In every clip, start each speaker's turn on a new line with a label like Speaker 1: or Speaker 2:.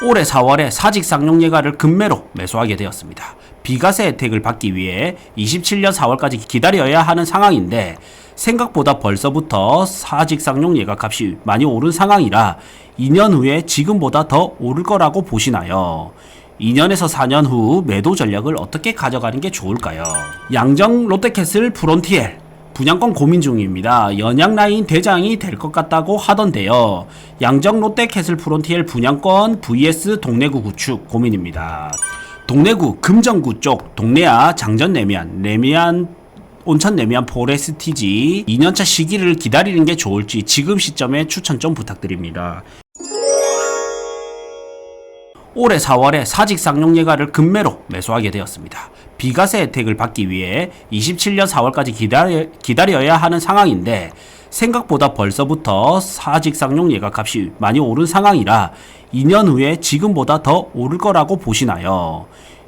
Speaker 1: 올해 4월에 사직 쌍용예가를 급매로 매수하게 되었습니다. 비과세 혜택을 받기 위해 27년 4월까지 기다려야 하는 상황인데 생각보다 벌써부터 사직 쌍용예가 값이 많이 오른 상황이라 2년 후에 지금보다 더 오를 거라고 보시나요? 2년에서 4년 후 매도 전략을 어떻게 가져가는 게 좋을까요? 양정 롯데캐슬 프론티엘 분양권 고민 중입니다. 연양라인 대장이 될 것 같다고 하던데요. 양정 롯데캐슬 프론티엘 분양권 vs 동래구 구축 고민입니다. 동래구 금정구 쪽 동래야 장전 레미안 온천 레미안 포레스티지 2년차 시기를 기다리는 게 좋을지 지금 시점에 추천 좀 부탁드립니다. 올해 4월에 사직 쌍용예가를 급매로 매수하게 되었습니다. 비과세 혜택을 받기 위해 27년 4월까지 기다려야 하는 상황인데 생각보다 벌써부터 사직 쌍용예가 값이 많이 오른 상황이라 2년 후에 지금보다 더 오를 거라고 보시나요?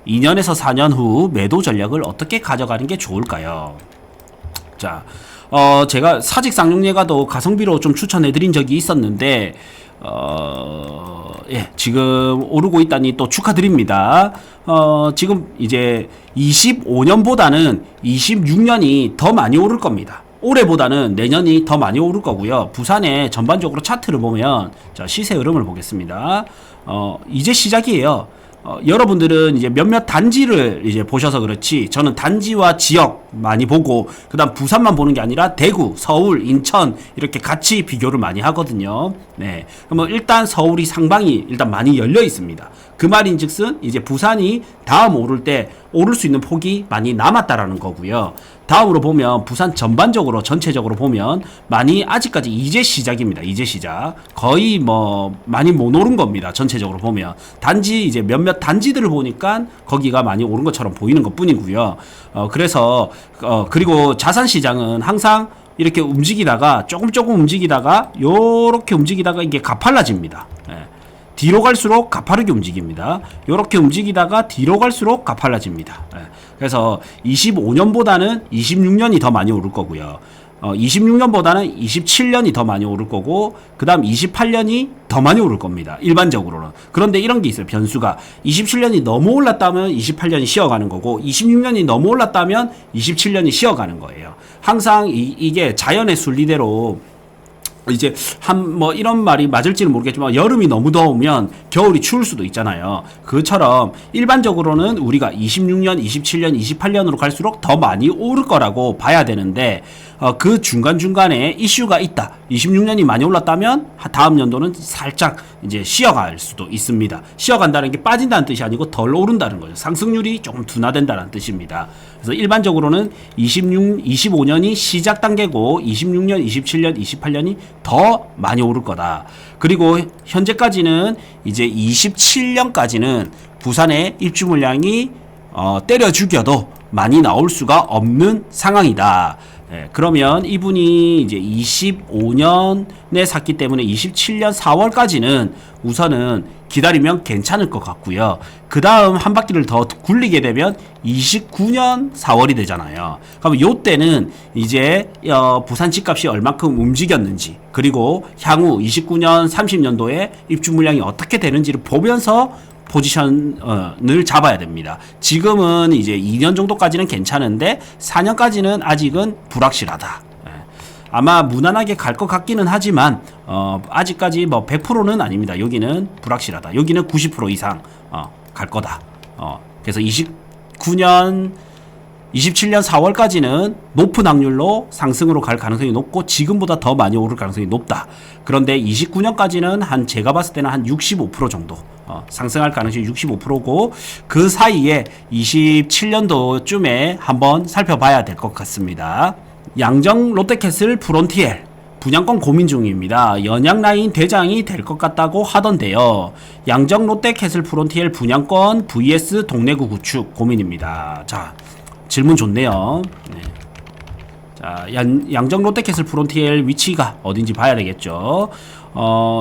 Speaker 1: 2년에서 4년 후 매도 전략을 어떻게 가져가는 게 좋을까요? 자, 제가 사직 쌍용예가도 가성비로 좀 추천해드린 적이 있었는데 예, 지금 오르고 있다니 또 축하드립니다. 지금 이제 25년보다는 26년이 더 많이 오를 겁니다. 올해보다는 내년이 더 많이 오를 거고요. 부산의 전반적으로 차트를 보면 자, 시세 흐름을 보겠습니다. 이제 시작이에요. 여러분들은 이제 몇몇 단지를 이제 보셔서 그렇지 저는 단지와 지역 많이 보고 그 다음 부산만 보는 게 아니라 대구, 서울, 인천 이렇게 같이 비교를 많이 하거든요. 네. 그러면 일단 서울이 상방이 일단 많이 열려 있습니다. 그 말인 즉슨 이제 부산이 다음 오를 때 오를 수 있는 폭이 많이 남았다라는 거고요. 다음으로 보면 부산 전반적으로 전체적으로 보면 많이 아직까지 이제 시작입니다. 이제 시작. 거의 뭐 많이 못 오른 겁니다. 전체적으로 보면. 단지 이제 몇몇 단지들을 보니까 거기가 많이 오른 것처럼 보이는 것 뿐이고요. 그래서 그리고 자산 시장은 항상 이렇게 움직이다가 조금 움직이다가 요렇게 움직이다가 이게 가팔라집니다. 예. 뒤로 갈수록 가파르게 움직입니다. 이렇게 움직이다가 뒤로 갈수록 가팔라집니다. 예. 그래서 25년보다는 26년이 더 많이 오를 거고요. 26년보다는 27년이 더 많이 오를 거고 그 다음 28년이 더 많이 오를 겁니다. 일반적으로는. 그런데 이런 게 있어요. 변수가 27년이 너무 올랐다면 28년이 쉬어가는 거고 26년이 너무 올랐다면 27년이 쉬어가는 거예요. 항상 이게 자연의 순리대로 이제 뭐 이런 말이 맞을지는 모르겠지만 여름이 너무 더우면 겨울이 추울 수도 있잖아요. 그처럼 일반적으로는 우리가 26년, 27년, 28년으로 갈수록 더 많이 오를 거라고 봐야 되는데 그 중간중간에 이슈가 있다. 26년이 많이 올랐다면 다음 연도는 살짝 이제 쉬어갈 수도 있습니다. 쉬어간다는 게 빠진다는 뜻이 아니고 덜 오른다는 거죠. 상승률이 조금 둔화된다는 뜻입니다. 그래서 일반적으로는 25년이 시작 단계고 26년, 27년, 28년이 더 많이 오를 거다. 그리고 현재까지는 이제 27년까지는 부산의 입주 물량이 때려 죽여도 많이 나올 수가 없는 상황이다. 예, 그러면 이분이 이제 25년에 샀기 때문에 27년 4월까지는 우선은 기다리면 괜찮을 것 같고요. 그 다음 한 바퀴를 더 굴리게 되면 29년 4월이 되잖아요. 그럼 요때는 이제 부산 집값이 얼만큼 움직였는지 그리고 향후 29년 30년도에 입주 물량이 어떻게 되는지를 보면서 포지션을 잡아야 됩니다. 지금은 이제 2년 정도까지는 괜찮은데 4년까지는 아직은 불확실하다. 아마 무난하게 갈 것 같기는 하지만 아직까지 뭐 100%는 아닙니다. 여기는 불확실하다. 여기는 90% 이상 갈 거다. 그래서 27년 4월까지는 높은 확률로 상승으로 갈 가능성이 높고 지금보다 더 많이 오를 가능성이 높다. 그런데 29년까지는 제가 봤을 때는 한 65% 정도 상승할 가능성이 65%고 그 사이에 27년도쯤에 한번 살펴봐야 될 것 같습니다. 양정 롯데캐슬 프론티엘 분양권 고민 중입니다. 연양라인 대장이 될 것 같다고 하던데요. 양정 롯데캐슬 프론티엘 분양권 vs 동래구 구축 고민입니다. 자, 질문 좋네요. 네. 자, 양정 롯데캐슬 프론티엘 위치가 어딘지 봐야 되겠죠.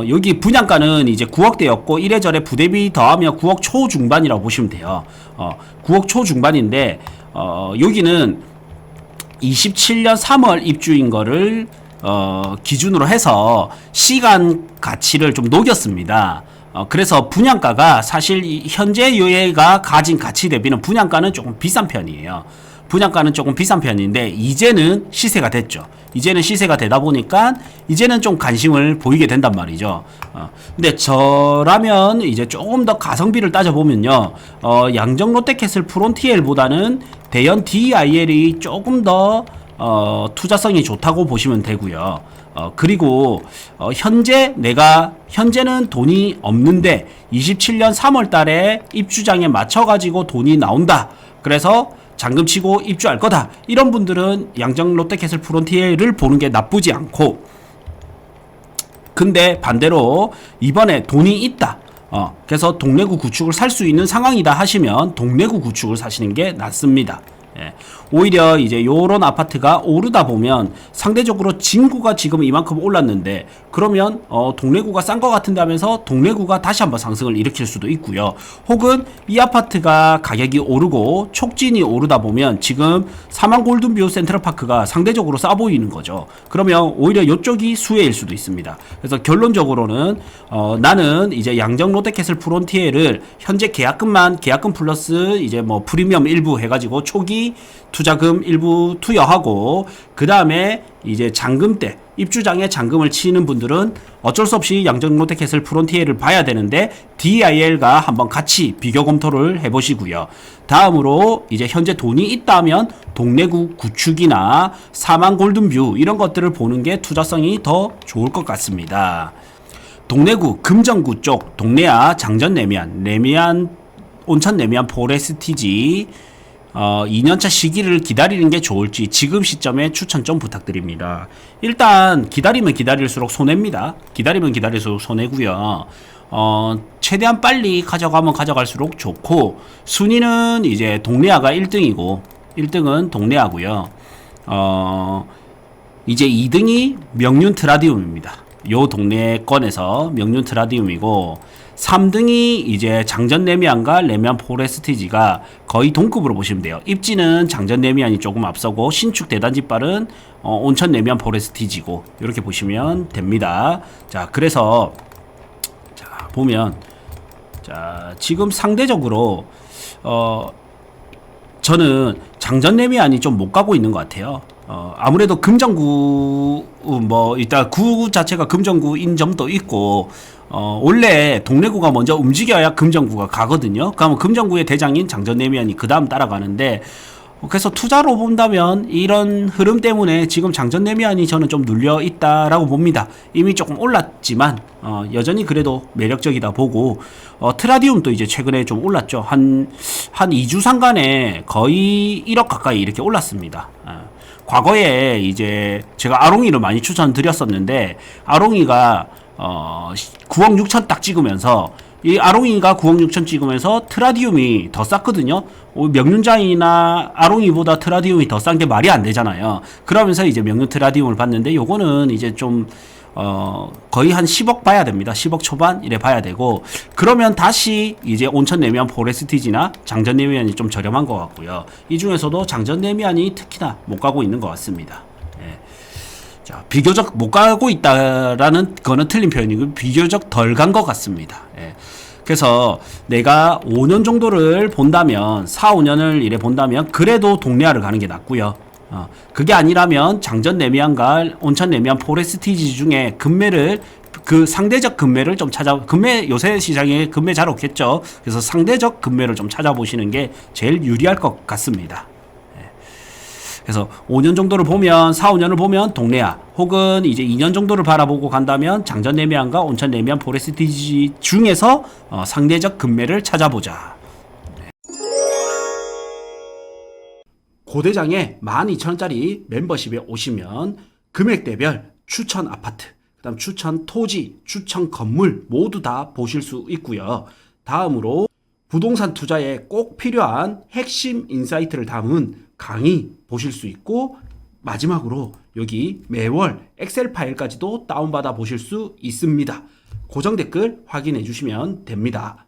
Speaker 1: 여기 분양가는 이제 9억대였고 이래저래 부대비 더하면 9억 초중반이라고 보시면 돼요. 9억 초중반인데 여기는 27년 3월 입주인 거를 기준으로 해서 시간 가치를 좀 녹였습니다. 그래서 분양가가 사실 현재 얘가 가진 가치 대비는 분양가는 조금 비싼 편이에요. 분양가는 조금 비싼 편인데 이제는 시세가 됐죠. 이제는 시세가 되다 보니까 이제는 좀 관심을 보이게 된단 말이죠. 근데 저라면 이제 조금 더 가성비를 따져보면요. 양정 롯데캐슬 프론티엘보다는 대연 DIL이 조금 더 투자성이 좋다고 보시면 되고요. 그리고 현재는 돈이 없는데 27년 3월 달에 입주장에 맞춰 가지고 돈이 나온다. 그래서 잔금 치고 입주할 거다. 이런 분들은 양정 롯데캐슬 프론티엘을 보는 게 나쁘지 않고, 근데 반대로 이번에 돈이 있다. 그래서 동래구 구축을 살 수 있는 상황이다 하시면 동래구 구축을 사시는 게 낫습니다. 예. 오히려 이제 요런 아파트가 오르다 보면 상대적으로 진구가 지금 이만큼 올랐는데 그러면 동래구가 싼 것 같은데 하면서 동래구가 다시 한번 상승을 일으킬 수도 있고요. 혹은 이 아파트가 가격이 오르고 촉진이 오르다 보면 지금 사만 골든뷰 센트럴파크가 상대적으로 싸 보이는 거죠. 그러면 오히려 이쪽이 수혜일 수도 있습니다. 그래서 결론적으로는 나는 이제 양정 롯데캐슬 프론티엘을 현재 계약금 플러스 이제 뭐 프리미엄 일부 해가지고 초기 투자금 일부 투여하고 그 다음에 이제 잔금 때 입주장에 잔금을 치는 분들은 어쩔 수 없이 양정 롯데캐슬 프론티엘을 봐야 되는데 DIL과 한번 같이 비교 검토를 해보시고요. 다음으로 이제 현재 돈이 있다면 동래구 구축이나 사만 골든뷰 이런 것들을 보는 게 투자성이 더 좋을 것 같습니다. 동래구 금정구 쪽 동래야 장전 레미안 온천 레미안 포레스티지 2년차 시기를 기다리는 게 좋을지 지금 시점에 추천 좀 부탁드립니다. 일단 기다리면 기다릴수록 손해입니다. 기다리면 기다릴수록 손해고요. 최대한 빨리 가져가면 가져갈수록 좋고 순위는 이제 동래야가 1등이고 1등은 동래야고요. 이제 2등이 명륜 트라디움입니다. 요 동네권에서 명륜 트라디움이고 3등이 이제 장전 레미안과 레미안 포레스티지가 거의 동급으로 보시면 돼요. 입지는 장전 레미안이 조금 앞서고 신축 대단지발은 온천 레미안 포레스티지고 이렇게 보시면 됩니다. 자, 그래서 자 보면 자 지금 상대적으로 저는 장전 레미안이 좀 못 가고 있는 것 같아요. 아무래도 금정구 일단 구 자체가 금정구인 점도 있고 원래 동래구가 먼저 움직여야 금정구가 가거든요. 그러면 금정구의 대장인 장전 레미안이 그 다음 따라가는데 그래서 투자로 본다면 이런 흐름 때문에 지금 장전 레미안이 저는 좀 눌려 있다라고 봅니다. 이미 조금 올랐지만 여전히 그래도 매력적이다 보고 트라디움도 이제 최근에 좀 올랐죠. 한 2주 상간에 거의 1억 가까이 이렇게 올랐습니다. 과거에 이제 제가 아롱이를 많이 추천드렸었는데 아롱이가 9억 6천 딱 찍으면서 이 아롱이가 9억 6천 찍으면서 트라디움이 더 쌌거든요. 명륜자이나 아롱이보다 트라디움이 더 싼 게 말이 안 되잖아요. 그러면서 이제 명륜 트라디움을 봤는데 요거는 이제 좀 거의 한 10억 봐야 됩니다. 10억 초반 이래 봐야 되고 그러면 다시 이제 온천 레미안 포레스티지나 장전 레미안이 좀 저렴한 것 같고요. 이 중에서도 장전 레미안이 특히나 못 가고 있는 것 같습니다. 예. 자, 비교적 못 가고 있다라는 거는 틀린 표현이고 비교적 덜 간 것 같습니다. 예. 그래서 내가 5년 정도를 본다면 4, 5년을 이래 본다면 그래도 동래야를 가는 게 낫고요. 그게 아니라면 장전 레미안과 온천 레미안 포레스티지 중에 금매를 그 상대적 금매를 좀 금매 요새 시장에 금매 잘 없겠죠. 그래서 상대적 금매를 좀 찾아보시는 게 제일 유리할 것 같습니다. 그래서 5년 정도를 보면 4, 5년을 보면 동래야 혹은 이제 2년 정도를 바라보고 간다면 장전 레미안과 온천 레미안 포레스티지 중에서 상대적 금매를 찾아보자. 고대장에 12,000원짜리 멤버십에 오시면 금액대별 추천 아파트, 그 다음 추천 토지, 추천 건물 모두 다 보실 수 있고요. 다음으로 부동산 투자에 꼭 필요한 핵심 인사이트를 담은 강의 보실 수 있고 마지막으로 여기 매월 엑셀 파일까지도 다운받아 보실 수 있습니다. 고정 댓글 확인해 주시면 됩니다.